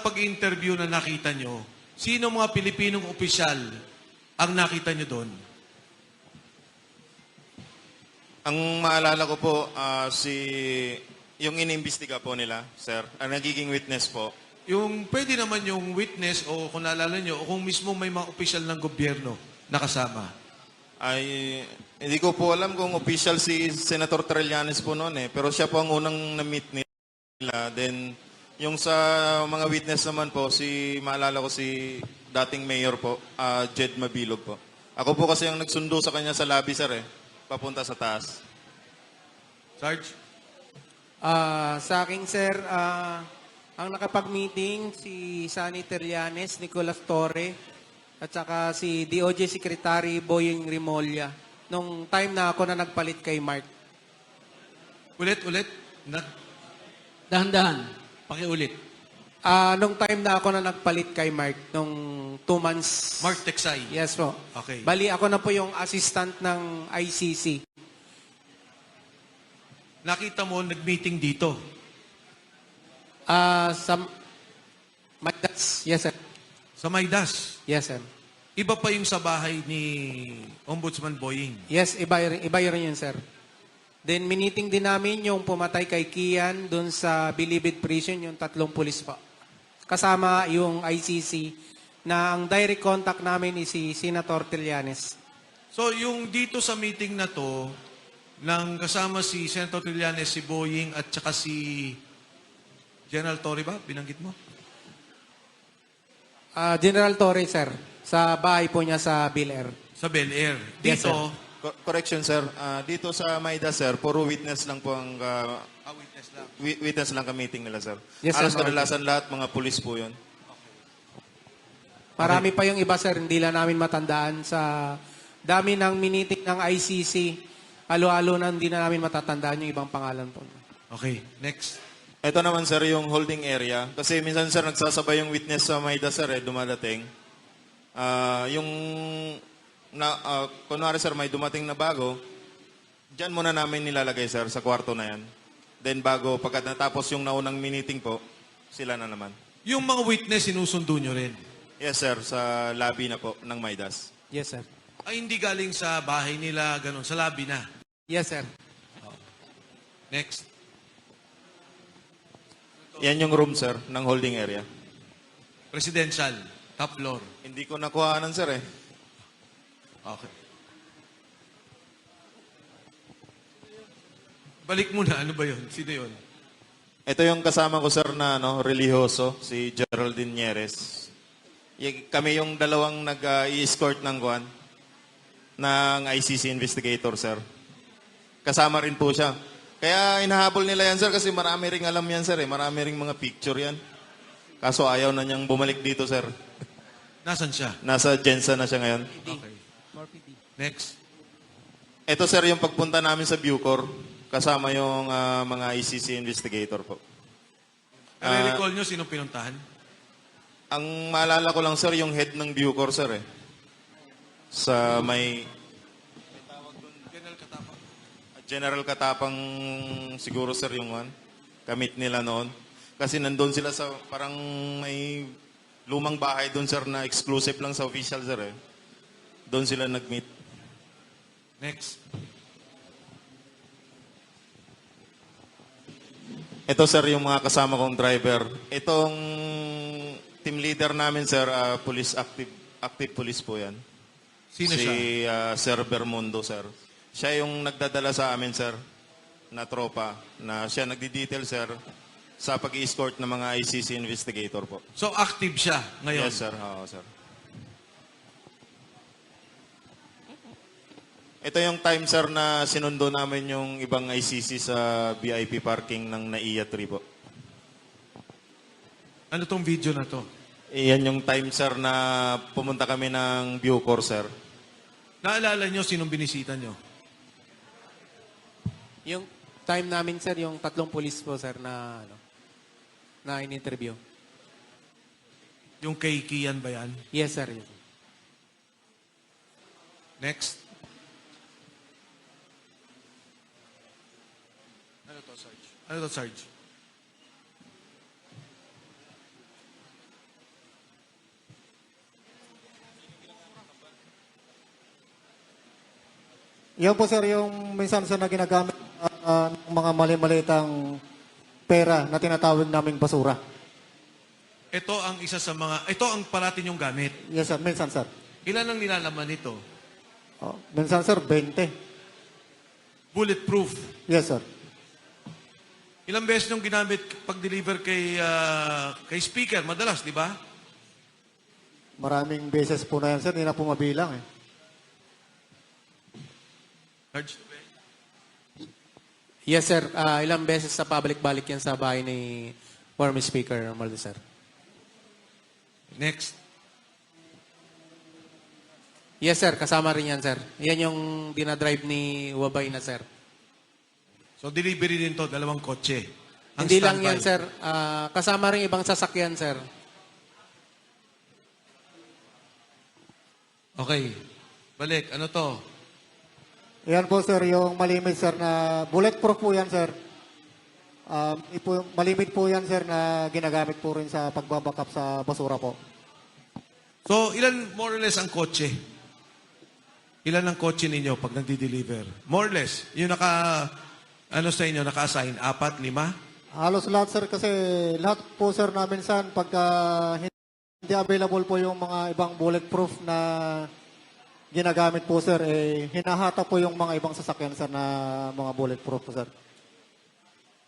pag-interview na nakita nyo, sino mga Pilipinong opisyal ang nakita nyo doon? Ang maalala ko po, yung inimbestiga po nila, sir, ang nagiging witness po. Yung pwede naman yung witness o kung naalala nyo, o kung mismo may mga opisyal ng gobyerno nakasama. Ay, hindi ko po alam kung official si Senator Trillanes po noon eh. Pero siya po ang unang na-meet nila. Then, yung sa mga witness naman po, maalala ko si dating mayor po, Jed Mabilog po. Ako po kasi ang nagsundo sa kanya sa lobby, sir eh. Papunta sa taas. Sarge? Sa akin, sir, ang nakapag-meeting si Sunny Trillanes, Nicolas Torre, at saka si DOJ Secretary Boying Rimolya nung time na ako na nagpalit kay Mark. Ulit. Dahan-dahan. Pakiulit. Nung time na ako na nagpalit kay Mark, nung 2 months. Mark Texay. Yes po. Okay. Bali, ako na po yung assistant ng ICC. Nakita mo, nag-meeting dito. Sa Maidas. Yes, sir. Sa Maidas. Yes, sir. Iba pa yung sa bahay ni Ombudsman Boying. Yes, iba rin yun, sir. Then, miniting din namin yung pumatay kay Kian dun sa Bilibid Prison, yung 3 pulis pa. Kasama yung ICC na ang direct contact namin is si Senator Trillanes. So, yung dito sa meeting na to, nang kasama si Senator Trillanes, si Boying, at saka si General Torre ba? Binanggit mo? General Torre, sir. Sa bahay po niya sa Bel Air. Sa Bel Air. Yes, Dito, Correction, sir. Dito sa Maida, sir, puro witness lang po ang witness lang. witness lang ka meeting nila, sir. Yes, sir. Alas kadalasan lahat, mga pulis po yun. Marami pa yung iba, sir. Hindi lang namin matandaan sa dami ng miniting ng ICC. Halo-halo na hindi na namin matatandaan yung ibang pangalan po. Okay, next. Ito naman, sir, yung holding area. Kasi minsan, sir, nagsasabay yung witness sa Maida, sir, dumadating. Kunwari, sir, may dumating na bago, dyan muna namin nilalagay, sir, sa kwarto na yan. Then pagkat natapos yung naunang meeting po, sila na naman. Yung mga witness, sinusundo nyo rin. Yes, sir, sa lobby na po ng Maidas. Yes, sir. Ay, hindi galing sa bahay nila, ganun, sa lobby na. Yes, sir. Next. Yan yung room, sir, ng holding area. Presidential, top floor. Hindi ko nakuhaanan, sir, eh. Okay. Balik muna, ano ba yun? Sino yun? Ito yung kasama ko, sir, na religyoso, si Geraldine Nieres. Kami yung dalawang nag-i-escort ng ng ICC investigator, sir. Kasama rin po siya. Kaya inahabol nila yan, sir, kasi marami ring alam yan, sir. Marami ring mga picture yan. Kaso ayaw na niyang bumalik dito, sir. Nasaan siya? Nasa Jensa na siya ngayon. Okay. Next. Ito, sir, yung pagpunta namin sa Bucor. Kasama yung mga ICC investigator po. Recall nyo sinong pinuntahan? Ang maalala ko lang, sir, yung head ng Bucor, sir, eh. Sa may... General Katapang. General Katapang siguro, sir, yung kamit nila noon. Kasi nandun sila sa parang may lumang bahay doon, sir, na exclusive lang sa official, sir, eh. Doon sila nag-meet. Next. Ito, sir, yung mga kasama kong driver. Itong team leader namin, sir, active police po yan. Sino si siya? Sir Bermundo, sir. Siya yung nagdadala sa amin, sir, na tropa, na siya nagdi-detail, sir, sa pag-i-escort ng mga ICC investigator po. So, active siya ngayon? Yes, sir. Oo, sir. Ito yung time, sir, na sinundo namin yung ibang ICC sa VIP parking ng NAIA 3 po. Ano tong video na to? Iyan yung time, sir, na pumunta kami ng Bucor, sir. Naalala nyo sinong binisita nyo? Yung time namin, sir, yung 3 pulis po, sir, na in-interview. Yung kay Kian ba yan? Yes, sir. Next. Ano to, Sarge? Yan po sir yung minsan sir na ginagamit ng mga mali-malitang pera na tinatawag naming basura. Ito ang isa sa mga, ito ang parati yung gamit. Yes sir, minsan sir. Ilan ang nilalaman nito? Minsan sir, 20. Bulletproof. Yes sir. Ilang beses nyung ginamit pag-deliver kay speaker? Madalas, di ba? Maraming beses po na yan sir, hindi na po mabilang eh. Large. Yes, sir. Ilang beses sa pabalik-balik yan sa bahay ni former Speaker Romualdez, sir. Next. Yes, sir. Kasama rin yan, sir. Yan yung dinadrive ni Wabay na, sir. So, delivery din to, dalawang kotse. Ang Hindi lang standby. yan, sir. Kasama rin ibang sasakyan, sir. Okay. Balik. Ano to? Yan po sir, yung malimit sir na bulletproof po yan sir. Malimit po yan sir na ginagamit po rin sa pagbabackup sa basura po. So, ilan more or less ang kotse? Ilan ang kotse ninyo pag nagdi-deliver? More or less. Yung ano sa inyo, naka-assign? 4, 5? Halos lahat sir kasi lahat po sir namin saan pagka hindi available po yung mga ibang bulletproof na ginagamit po sir, hinahata po yung mga ibang sasakyan sir na mga bulletproof po sir.